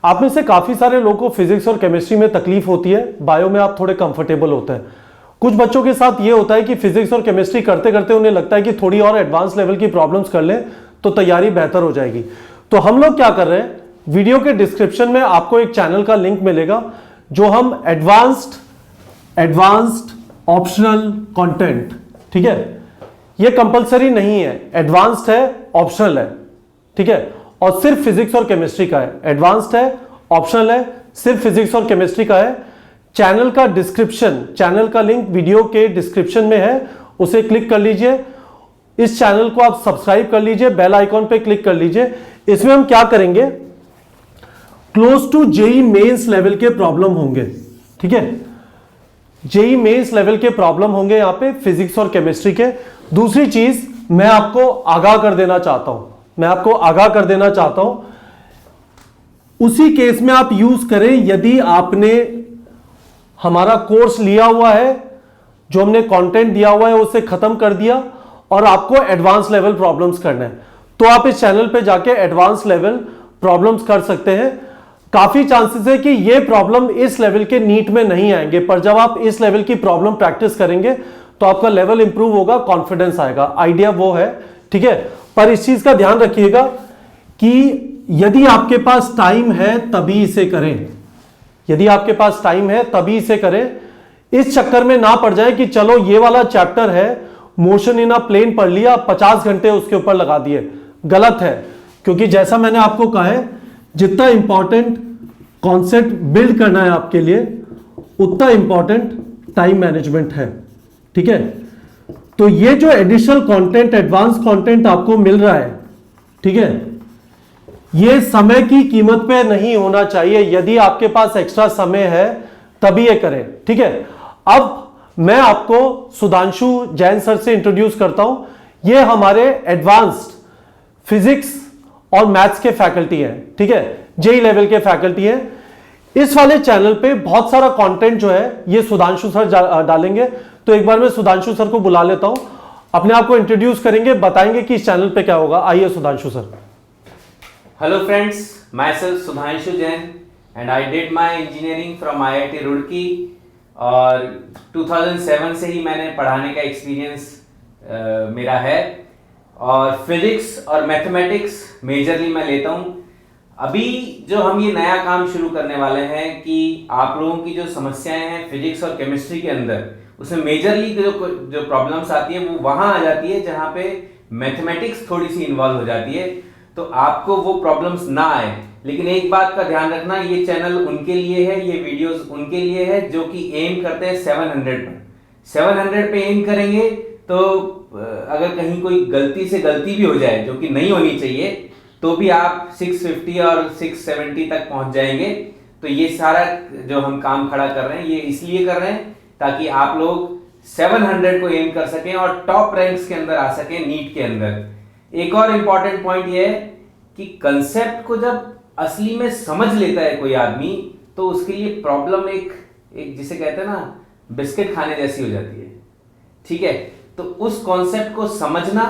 आप में से काफी सारे लोगों को फिजिक्स और केमिस्ट्री में तकलीफ होती है, बायो में आप थोड़े कंफर्टेबल होते हैं। कुछ बच्चों के साथ ये होता है कि फिजिक्स और केमिस्ट्री करते करते उन्हें लगता है कि थोड़ी और एडवांस लेवल की प्रॉब्लम्स कर लें तो तैयारी बेहतर हो जाएगी। तो हम लोग क्या कर रहे हैं, वीडियो के डिस्क्रिप्शन में आपको एक चैनल का लिंक मिलेगा जो हम एडवांस्ड ऑप्शनल कंटेंट, ठीक है, ये कंपलसरी नहीं है, एडवांस्ड है, ऑप्शनल है, ठीक है, और सिर्फ फिजिक्स और केमिस्ट्री का है। एडवांस्ड है, ऑप्शनल है, सिर्फ फिजिक्स और केमिस्ट्री का है। चैनल का डिस्क्रिप्शन, चैनल का लिंक वीडियो के डिस्क्रिप्शन में है, उसे क्लिक कर लीजिए। इस चैनल को आप सब्सक्राइब कर लीजिए, बेल आइकॉन पे क्लिक कर लीजिए। इसमें हम क्या करेंगे, close to JEE Mains level के प्रॉब्लम होंगे, ठीक है, जेई मेंस लेवल के प्रॉब्लम होंगे यहां पे फिजिक्स और केमिस्ट्री के। दूसरी चीज मैं आपको आगाह कर देना चाहता हूं, उसी केस में आप यूज करें यदि आपने हमारा कोर्स लिया हुआ है, जो हमने कंटेंट दिया हुआ है उसे खत्म कर दिया और आपको एडवांस लेवल प्रॉब्लम्स करना है, तो आप इस चैनल पे जाके एडवांस लेवल प्रॉब्लम्स कर सकते हैं। काफी चांसेस है कि ये प्रॉब्लम इस लेवल के नीट में नहीं आएंगे, पर जब आप इस लेवल की प्रॉब्लम प्रैक्टिस करेंगे तो आपका लेवल इंप्रूव होगा, कॉन्फिडेंस आएगा। आइडिया वो है, ठीक है। पर इस चीज का ध्यान रखिएगा कि यदि आपके पास टाइम है तभी इसे करें, यदि आपके पास टाइम है तभी इसे करें। इस चक्कर में ना पड़ जाए कि चलो ये वाला चैप्टर है, मोशन इन अ प्लेन पढ़ लिया, 50 घंटे उसके ऊपर लगा दिए। गलत है, क्योंकि जैसा मैंने आपको कहा है, जितना इंपॉर्टेंट कॉन्सेप्ट बिल्ड करना है आपके लिए, उतना इंपॉर्टेंट टाइम मैनेजमेंट है, ठीक है। तो ये जो एडिशनल कंटेंट, एडवांस कंटेंट आपको मिल रहा है, ठीक है, ये समय की कीमत पे नहीं होना चाहिए। यदि आपके पास एक्स्ट्रा समय है तभी ये करें, ठीक है। अब मैं आपको सुधांशु जैन सर से इंट्रोड्यूस करता हूं। ये हमारे एडवांस्ड फिजिक्स और मैथ्स के फैकल्टी हैं, ठीक है, जेई लेवल के फैकल्टी हैं। इस वाले चैनल पे बहुत सारा कंटेंट जो है ये सुधांशु सर डालेंगे। तो एक बार मैं सुधांशु सर को बुला लेता हूं, अपने आप को इंट्रोड्यूस करेंगे, बताएंगे कि इस चैनल पे क्या होगा। आइए Sudhanshu sir. Hello friends, myself Sudhanshu Jain and I did my engineering from IIT Roorkee और 2007 से ही मैंने पढ़ाने का एक्सपीरियंस मेरा है और फिजिक्स और मैथमेटिक्स मेजरली मैं लेता हूँ। अभी जो हम ये नया काम शुरू करने वाले हैं कि आप लोगों की जो समस्याएं हैं फिजिक्स और केमिस्ट्री के अंदर, उसमें मेजरली जो प्रॉब्लम्स आती है वो वहाँ आ जाती है जहाँ पे मैथमेटिक्स थोड़ी सी इन्वॉल्व हो जाती है, तो आपको वो प्रॉब्लम्स ना आए। लेकिन एक बात का ध्यान रखना, ये चैनल उनके लिए है, ये वीडियोस उनके लिए है जो कि एम करते हैं 700 पर। 700 पे एम करेंगे तो अगर कहीं कोई गलती से गलती भी हो जाए, जो कि नहीं होनी चाहिए, तो भी आप 650 और 670 तक पहुंच जाएंगे। तो ये सारा जो हम काम खड़ा कर रहे हैं ये इसलिए कर रहे हैं ताकि आप लोग 700 को एम कर सकें और टॉप रैंक्स के अंदर आ सकें नीट के अंदर। एक और इंपॉर्टेंट पॉइंट ये है कि कंसेप्ट को जब असली में समझ लेता है कोई आदमी, तो उसके लिए प्रॉब्लम एक जिसे कहते हैं ना, बिस्किट खाने जैसी हो जाती है, ठीक है। तो उस कॉन्सेप्ट को समझना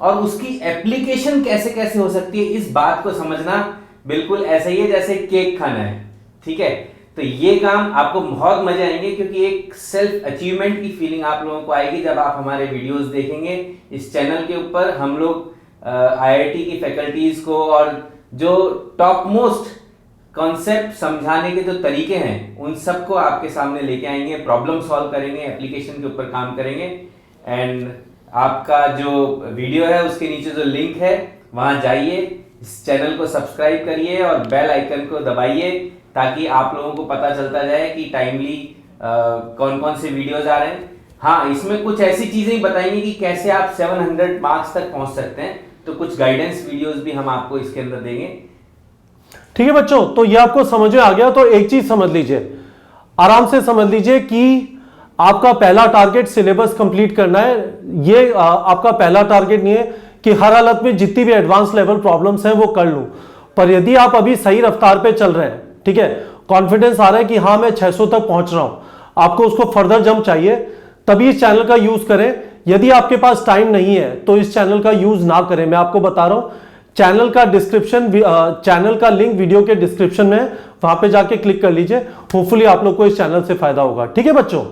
और उसकी एप्लीकेशन कैसे कैसे हो सकती है, इस बात को समझना बिल्कुल ऐसा ही है जैसे केक खाना है, ठीक है। तो ये काम आपको बहुत मजे आएंगे, क्योंकि एक सेल्फ अचीवमेंट की फीलिंग आप लोगों को आएगी जब आप हमारे वीडियोस देखेंगे। इस चैनल के ऊपर हम लोग आईआईटी की फैकल्टीज को और जो टॉप मोस्ट कॉन्सेप्ट समझाने के जो तरीके हैं उन सबको आपके सामने लेके आएंगे, प्रॉब्लम सॉल्व करेंगे, एप्लीकेशन के ऊपर काम करेंगे। एंड आपका जो वीडियो है उसके नीचे जो लिंक है वहां जाइए, इस चैनल को सब्सक्राइब करिए और बेल आइकन को दबाइए ताकि आप लोगों को पता चलता जाए कि टाइमली कौन कौन से वीडियोज आ रहे हैं। हाँ, इसमें कुछ ऐसी चीजें बताएंगे कि कैसे आप 700 मार्क्स तक पहुंच सकते हैं, तो कुछ गाइडेंस वीडियोस भी हम आपको इसके अंदर देंगे। ठीक है बच्चों, तो ये आपको समझ में आ गया। तो एक चीज समझ लीजिए, आराम से समझ लीजिए कि आपका पहला टारगेट सिलेबस कंप्लीट करना है। ये आपका पहला टारगेट नहीं है कि हर हालत में जितनी भी एडवांस लेवल प्रॉब्लम्स हैं वो कर लूं, पर यदि आप अभी सही रफ्तार पे चल रहे हैं, ठीक है, कॉन्फिडेंस आ रहा है कि हाँ मैं 600 तक पहुंच रहा हूं, आपको उसको फर्दर जंप चाहिए, तभी इस चैनल का यूज करें। यदि आपके पास टाइम नहीं है तो इस चैनल का यूज ना करें। मैं आपको बता रहा हूं, चैनल का चैनल का लिंक वीडियो के डिस्क्रिप्शन में है, वहां पे जाके क्लिक कर लीजिए। होपफुली आप लोग को इस चैनल से फायदा होगा। ठीक है बच्चों।